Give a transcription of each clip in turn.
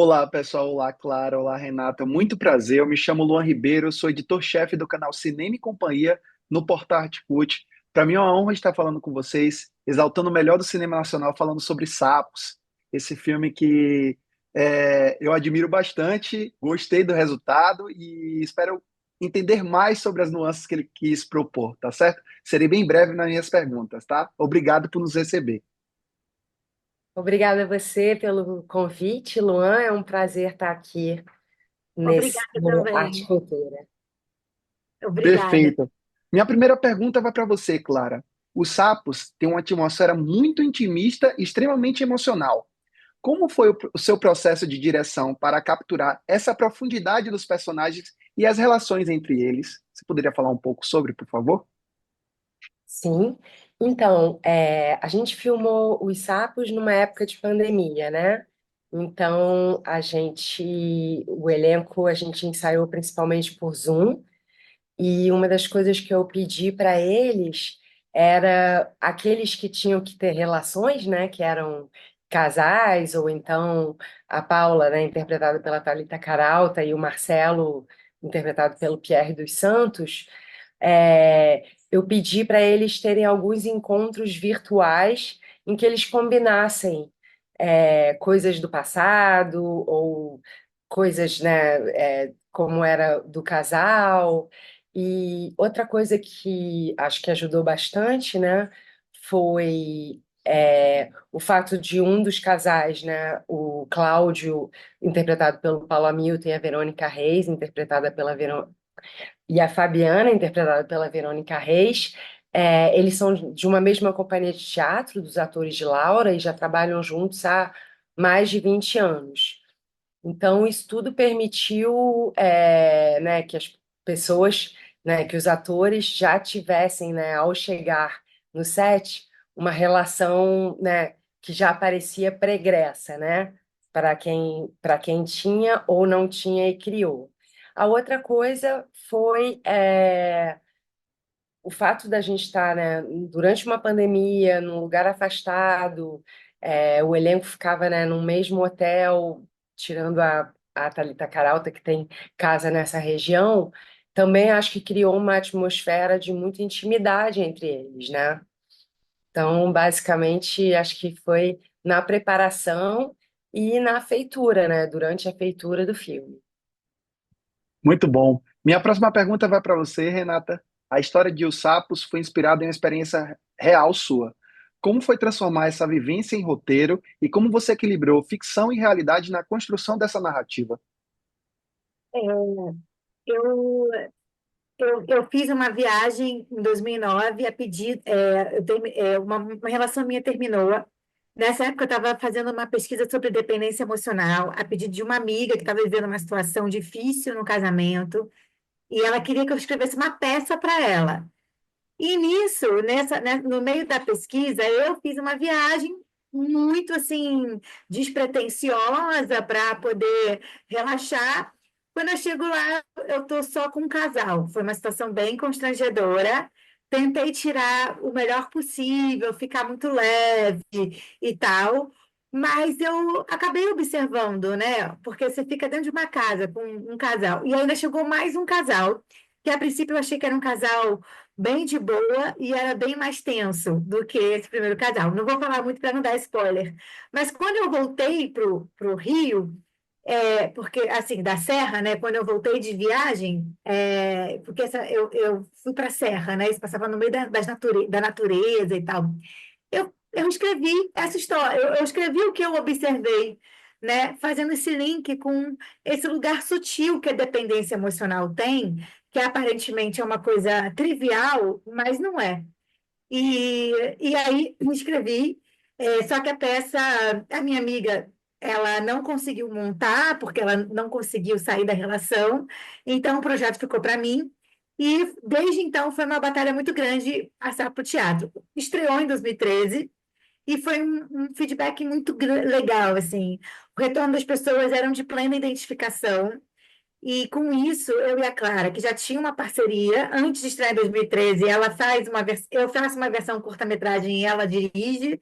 Olá, pessoal. Olá, Clara. Olá, Renata. Muito prazer. Eu me chamo Luan Ribeiro, sou editor-chefe do canal Cinema e Companhia no Portal Hortifruti. Para mim é uma honra estar falando com vocês, exaltando o melhor do cinema nacional, falando sobre Sapos, esse filme que eu admiro bastante, gostei do resultado e espero entender mais sobre as nuances que ele quis propor, tá certo? Serei bem breve nas minhas perguntas, tá? Obrigado por nos receber. Obrigada a você pelo convite, Luan. É um prazer estar aqui Obrigada no Arte e também. Cultura. Obrigada. Perfeito. Minha primeira pergunta vai para você, Clara. Os Sapos têm uma atmosfera muito intimista e extremamente emocional. Como foi o seu processo de direção para capturar essa profundidade dos personagens e as relações entre eles? Você poderia falar um pouco sobre, por favor? Sim. Então, a gente filmou Os Sapos numa época de pandemia, né? Então, o elenco, a gente ensaiou principalmente por Zoom. E uma das coisas que eu pedi para eles era aqueles que tinham que ter relações, né, que eram casais, ou então a Paula, né, interpretada pela Thalita Caralta, e o Marcelo, interpretado pelo Pierre dos Santos. Eu pedi para eles terem alguns encontros virtuais em que eles combinassem coisas do passado ou coisas, né, como era do casal. E outra coisa que acho que ajudou bastante, né, foi o fato de um dos casais, né, o Cláudio, interpretado pelo Paulo Hamilton, e a Verônica Reis, interpretada pela e a Fabiana, interpretada pela Verônica Reis. Eles são de uma mesma companhia de teatro, dos atores de Laura, e já trabalham juntos há mais de 20 anos. Então, isso tudo permitiu, né, que as pessoas, né, que os atores já tivessem, né, ao chegar no set, uma relação, né, que já parecia pregressa, né, para quem tinha ou não tinha e criou. A outra coisa foi o fato da gente estar, né, durante uma pandemia, num lugar afastado. O elenco ficava, né, no mesmo hotel, tirando a Thalita Caralta, que tem casa nessa região. Também acho que criou uma atmosfera de muita intimidade entre eles, né? Então, basicamente, acho que foi na preparação e na feitura, né, durante a feitura do filme. Muito bom. Minha próxima pergunta vai para você, Renata. A história de Os Sapos foi inspirada em uma experiência real sua. Como foi transformar essa vivência em roteiro e como você equilibrou ficção e realidade na construção dessa narrativa? É, eu, eu fiz uma viagem em 2009 a pedir. Uma relação minha terminou. Nessa época, eu estava fazendo uma pesquisa sobre dependência emocional, a pedido de uma amiga que estava vivendo uma situação difícil no casamento, e ela queria que eu escrevesse uma peça para ela. E nisso, no meio da pesquisa, eu fiz uma viagem muito assim despretensiosa para poder relaxar. Quando eu chego lá, eu estou só com um casal. Foi uma situação bem constrangedora. Tentei tirar o melhor possível, ficar muito leve e tal, mas eu acabei observando, né? Porque você fica dentro de uma casa com um casal, e ainda chegou mais um casal, que a princípio eu achei que era um casal bem de boa e era bem mais tenso do que esse primeiro casal. Não vou falar muito para não dar spoiler, mas quando eu voltei pro Rio, porque assim, da Serra, né? Quando eu voltei de viagem, porque eu fui para a Serra, né? Isso passava no meio da natureza e tal. Eu escrevi essa história, eu escrevi o que eu observei, né? Fazendo esse link com esse lugar sutil que a dependência emocional tem, que aparentemente é uma coisa trivial, mas não é. E aí me escrevi, só que a peça, a minha amiga, ela não conseguiu montar, porque ela não conseguiu sair da relação, então o projeto ficou para mim. E desde então foi uma batalha muito grande passar para o teatro. Estreou em 2013 e foi um feedback muito legal, assim. O retorno das pessoas eram de plena identificação. E com isso, eu e a Clara, que já tinha uma parceria antes de estrear em 2013, eu faço uma versão curta-metragem e ela dirige,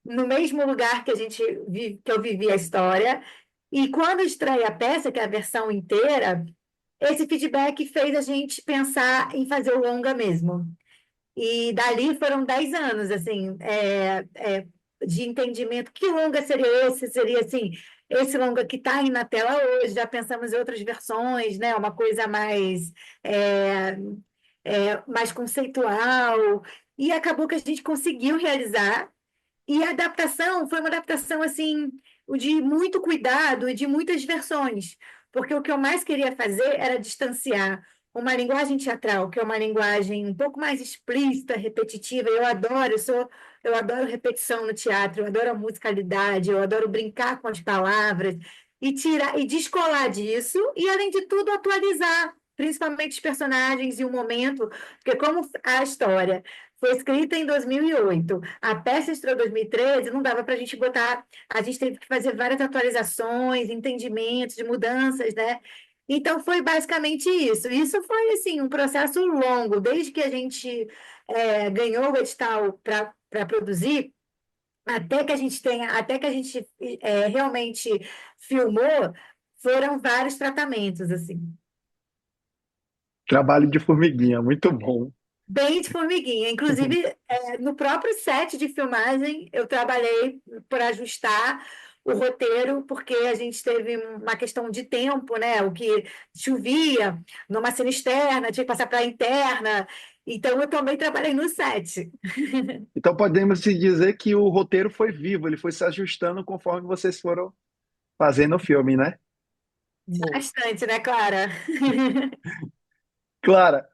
no mesmo lugar que que eu vivi a história. E quando estreia a peça, que é a versão inteira, esse feedback fez a gente pensar em fazer o longa mesmo. E dali foram 10 anos, assim, de entendimento. Que longa seria esse? Seria, assim, esse longa que está aí na tela hoje, já pensamos em outras versões, né? Uma coisa é, mais conceitual. E acabou que a gente conseguiu realizar. E a adaptação foi uma adaptação assim de muito cuidado e de muitas versões, porque o que eu mais queria fazer era distanciar uma linguagem teatral, que é uma linguagem um pouco mais explícita, repetitiva. Eu adoro repetição no teatro, eu adoro a musicalidade, eu adoro brincar com as palavras e tirar e descolar disso e além de tudo atualizar, principalmente os personagens e o momento, porque como a história foi escrita em 2008. A peça estreou em 2013, não dava para a gente botar. A gente teve que fazer várias atualizações, entendimentos de mudanças, né? Então foi basicamente isso. Isso foi assim um processo longo, desde que a gente ganhou o edital para produzir, até que a gente realmente filmou, foram vários tratamentos assim. Trabalho de formiguinha, muito bom. Bem de formiguinha. Inclusive, no próprio set de filmagem, eu trabalhei por ajustar o roteiro, porque a gente teve uma questão de tempo, né? O que chovia numa cena externa, tinha que passar para a interna. Então, eu também trabalhei no set. Então podemos se dizer que o roteiro foi vivo, ele foi se ajustando conforme vocês foram fazendo o filme, né? Sim. Bastante, né, Clara? Clara,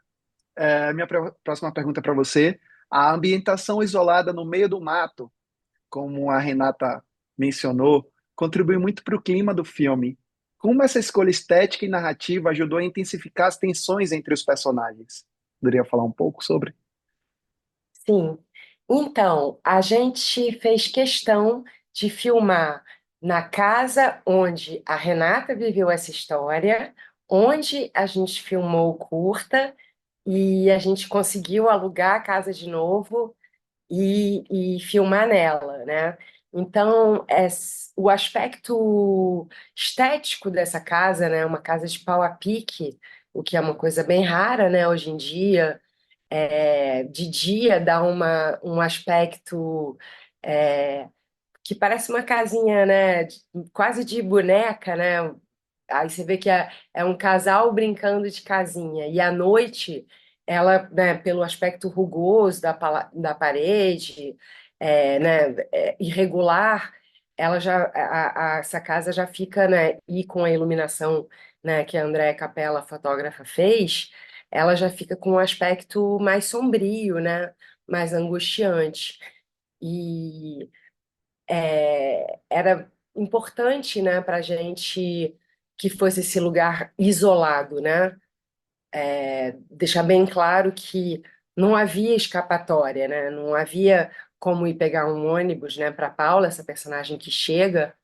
minha próxima pergunta para você. A ambientação isolada no meio do mato, como a Renata mencionou, contribui muito para o clima do filme. Como essa escolha estética e narrativa ajudou a intensificar as tensões entre os personagens? Poderia falar um pouco sobre? Sim. Então, a gente fez questão de filmar na casa onde a Renata viveu essa história, onde a gente filmou o curta e a gente conseguiu alugar a casa de novo e filmar nela, né? Então, o aspecto estético dessa casa, né? Uma casa de pau a pique, o que é uma coisa bem rara, né? Hoje em dia de dia dá um aspecto é, que parece uma casinha, né? Quase de boneca, né? Aí você vê que é um casal brincando de casinha. E à noite, ela, né, pelo aspecto rugoso da parede, né, irregular, ela já, essa casa já fica, né? E com a iluminação, né, que a Andréa Capella, fotógrafa, fez, ela já fica com um aspecto mais sombrio, né? Mais angustiante. E era importante, né, para a gente que fosse esse lugar isolado, né? Deixar bem claro que não havia escapatória, né? Não havia como ir pegar um ônibus, né, para Paula, essa personagem que chega.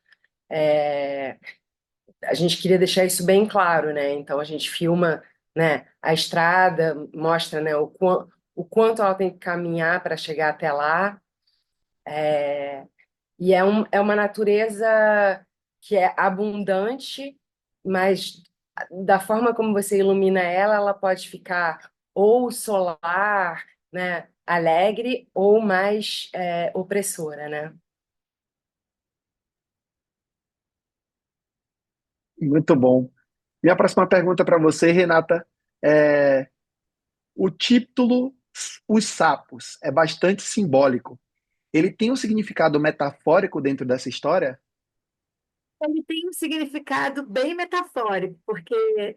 A gente queria deixar isso bem claro, né? Então a gente filma, né, a estrada, mostra, né, o quanto ela tem que caminhar para chegar até lá. E é uma natureza que é abundante, mas da forma como você ilumina ela, ela pode ficar ou solar, né, alegre, ou mais opressora, né? Muito bom. Minha próxima pergunta para você, Renata, é o título Os Sapos é bastante simbólico. Ele tem um significado metafórico dentro dessa história? Ele tem um significado bem metafórico, porque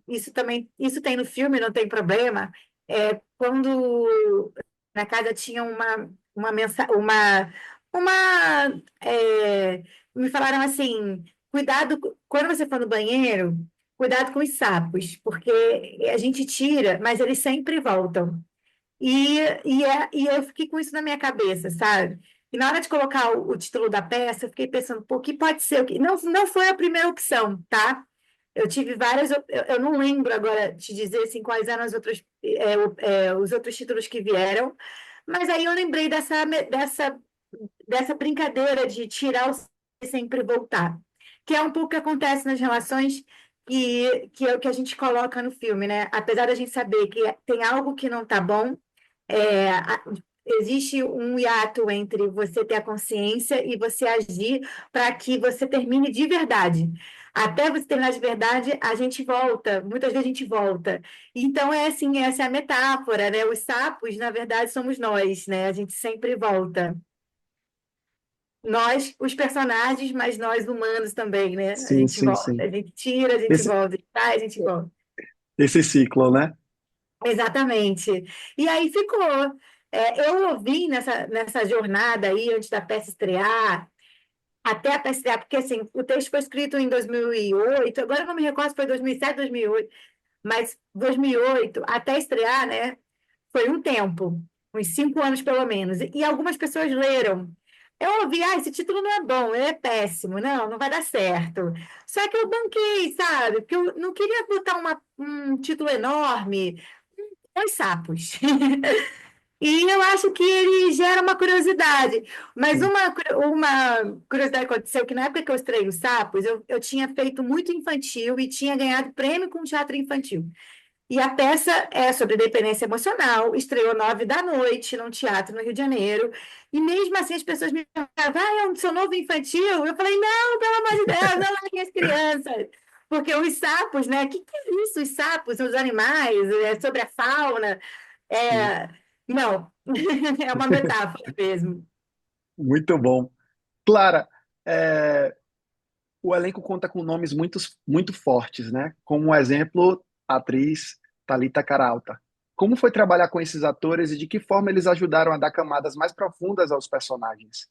isso tem no filme, não tem problema. Quando na casa tinha uma mensagem, me falaram assim, cuidado, quando você for no banheiro, cuidado com os sapos, porque a gente tira, mas eles sempre voltam. E eu fiquei com isso na minha cabeça, sabe? E na hora de colocar o título da peça, eu fiquei pensando, pô, o que pode ser? O que... Não, não foi a primeira opção, tá? Eu tive várias, eu não lembro agora te dizer assim, quais eram os outros títulos que vieram, mas aí eu lembrei dessa brincadeira de tirar o sempre voltar. que é um pouco o que acontece nas relações que é o que a gente coloca no filme, né? Apesar da gente saber que tem algo que não está bom, existe um hiato entre você ter a consciência e você agir para que você termine de verdade. Até você terminar de verdade, a gente volta, muitas vezes a gente volta. Então, é assim, essa é a metáfora, né? Os sapos, na verdade, somos nós, né? A gente sempre volta. Nós, os personagens, mas nós humanos também, né? A Sim, gente sim, volta, sim. a gente tira, a gente Esse, volta, a gente sai, a gente volta. esse ciclo, né? Exatamente. E aí ficou. Eu ouvi nessa jornada aí, antes da peça estrear, até a peça estrear, porque assim, o texto foi escrito em 2008, agora eu não me recordo se foi 2007, 2008, mas 2008, até estrear, né, foi um tempo, uns 5 anos pelo menos. E algumas pessoas leram. Eu ouvi, esse título não é bom, ele é péssimo, não vai dar certo. Só que eu banquei, sabe? Porque eu não queria botar um título enorme, Os Sapos. E eu acho que ele gera uma curiosidade. Mas Sim. uma curiosidade aconteceu que na época que eu estrei Os Sapos, eu tinha feito muito infantil e tinha ganhado prêmio com teatro infantil. E a peça é sobre dependência emocional, estreou 9 da noite num teatro no Rio de Janeiro. E mesmo assim as pessoas me perguntavam, é um seu novo infantil? Eu falei, não, pelo amor de Deus, não larguem as crianças. Porque os sapos, né? O que é isso? Os sapos, os animais, é sobre a fauna. Sim. É, não, é uma metáfora mesmo. Muito bom. Clara, é, o elenco conta com nomes muito fortes, né? Como um exemplo, a atriz Thalita Caralta. Como foi trabalhar com esses atores e de que forma eles ajudaram a dar camadas mais profundas aos personagens?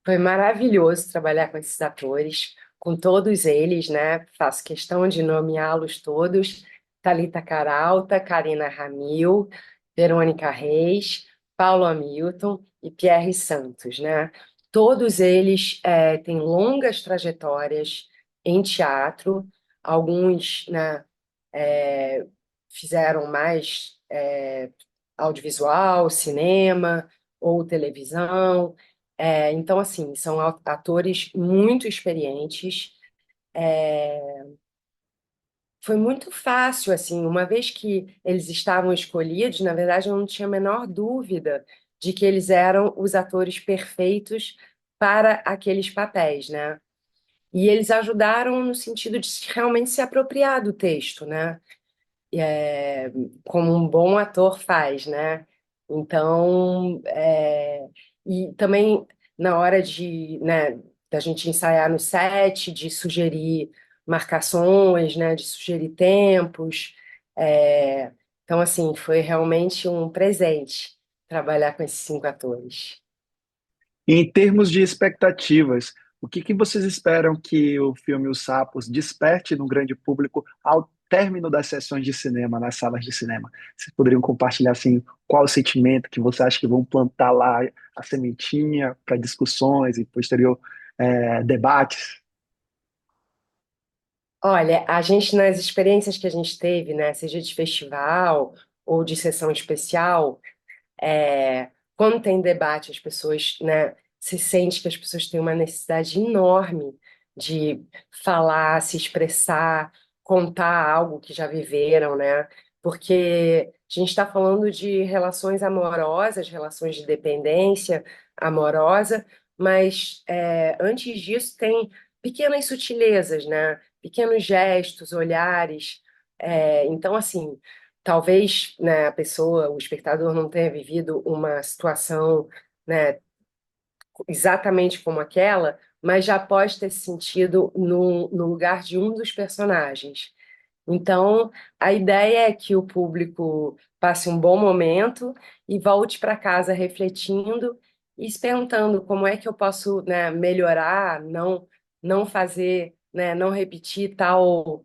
Foi maravilhoso trabalhar com esses atores, com todos eles, né? Faço questão de nomeá-los todos: Thalita Caralta, Karina Ramil, Verônica Reis, Paulo Hamilton e Pierre Santos, né? Todos eles têm longas trajetórias em teatro, alguns, né, fizeram mais audiovisual, cinema ou televisão. Então, assim, são atores muito experientes. Foi muito fácil, assim, uma vez que eles estavam escolhidos, na verdade, eu não tinha a menor dúvida de que eles eram os atores perfeitos para aqueles papéis, né? E eles ajudaram no sentido de realmente se apropriar do texto, né? Como um bom ator faz, né? Então, e também na hora de, né, da gente ensaiar no set, de sugerir marcações, né, de sugerir tempos. é, então, assim, foi realmente um presente trabalhar com esses 5 atores. E em termos de expectativas, o que vocês esperam que o filme Os Sapos desperte no grande público ao término das sessões de cinema, nas salas de cinema? Vocês poderiam compartilhar assim, qual o sentimento que você acha que vão plantar lá a sementinha para discussões e posterior debates? Olha, a gente, nas experiências que a gente teve, né, seja de festival ou de sessão especial, quando tem debate, as pessoas, né, se sente que as pessoas têm uma necessidade enorme de falar, se expressar, contar algo que já viveram, né? Porque a gente está falando de relações amorosas, relações de dependência amorosa, mas antes disso tem pequenas sutilezas, né? Pequenos gestos, olhares. Então, assim, talvez, né, a pessoa, o espectador não tenha vivido uma situação, né, exatamente como aquela, mas já pode ter se sentido no lugar de um dos personagens. Então, a ideia é que o público passe um bom momento e volte para casa refletindo e se perguntando como é que eu posso, né, melhorar, não fazer, né, não repetir tal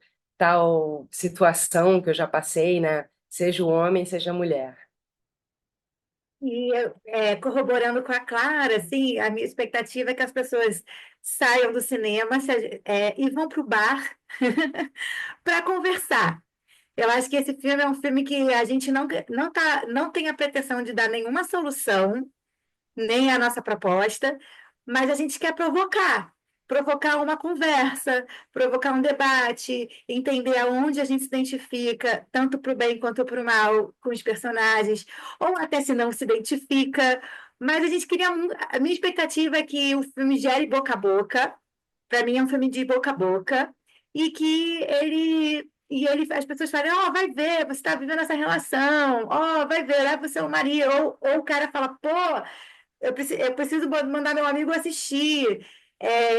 situação que eu já passei, né, seja o homem, seja a mulher. E corroborando com a Clara, assim, a minha expectativa é que as pessoas saiam do cinema e vão para o bar para conversar. Eu acho que esse filme é um filme que a gente não tem a pretensão de dar nenhuma solução, nem a nossa proposta, mas a gente quer provocar. provocar uma conversa, provocar um debate, entender aonde a gente se identifica, tanto para o bem quanto para o mal, com os personagens, ou até se não se identifica. Mas a gente queria. A minha expectativa é que o filme gere boca a boca. Para mim, é um filme de boca a boca. E que ele. E ele, as pessoas falam, ó, vai ver, você está vivendo essa relação, ó, vai ver, leva o seu marido. Ou o cara fala, pô, eu preciso mandar meu amigo assistir,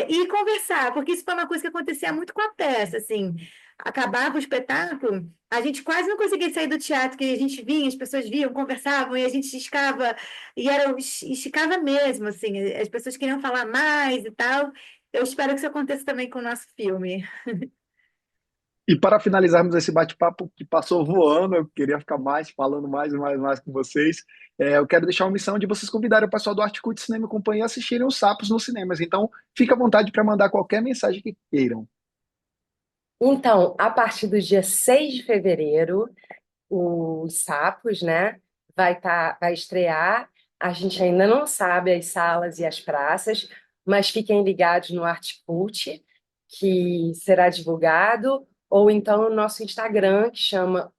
e conversar, porque isso foi uma coisa que acontecia muito com a peça, assim, acabava o espetáculo, a gente quase não conseguia sair do teatro, que a gente vinha, as pessoas viam, conversavam, e a gente esticava, esticava mesmo, assim, as pessoas queriam falar mais e tal. Eu espero que isso aconteça também com o nosso filme. E para finalizarmos esse bate-papo que passou voando, eu queria ficar mais, falando mais e mais e mais com vocês. Eu quero deixar uma missão de vocês convidarem o pessoal do Articult Cinema e Companhia a assistirem os Sapos nos cinemas. Então, fica à vontade para mandar qualquer mensagem que queiram. Então, a partir do dia 6 de fevereiro, os Sapos, né, vai estrear. A gente ainda não sabe as salas e as praças, mas fiquem ligados no Articult, que será divulgado, ou então no nosso Instagram, que chama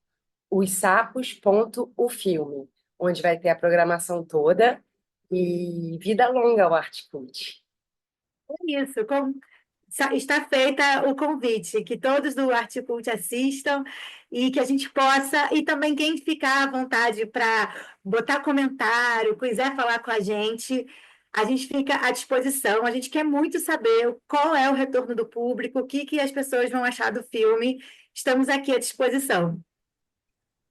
ossapos.ufilme, onde vai ter a programação toda e vida longa ao Articult. É isso, está feita o convite, que todos do Articult assistam e que a gente possa, e também quem ficar à vontade para botar comentário, quiser falar com a gente fica à disposição. A gente quer muito saber qual é o retorno do público, o que as pessoas vão achar do filme. Estamos aqui à disposição.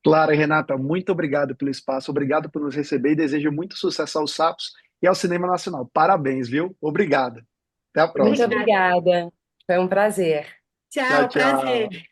Clara e Renata, muito obrigado pelo espaço, obrigado por nos receber e desejo muito sucesso aos Sapos e ao Cinema Nacional. Parabéns, viu? Obrigado. Até a Muito próxima. Obrigada. obrigada. Foi um prazer. Tchau, Tchau, prazer. tchau.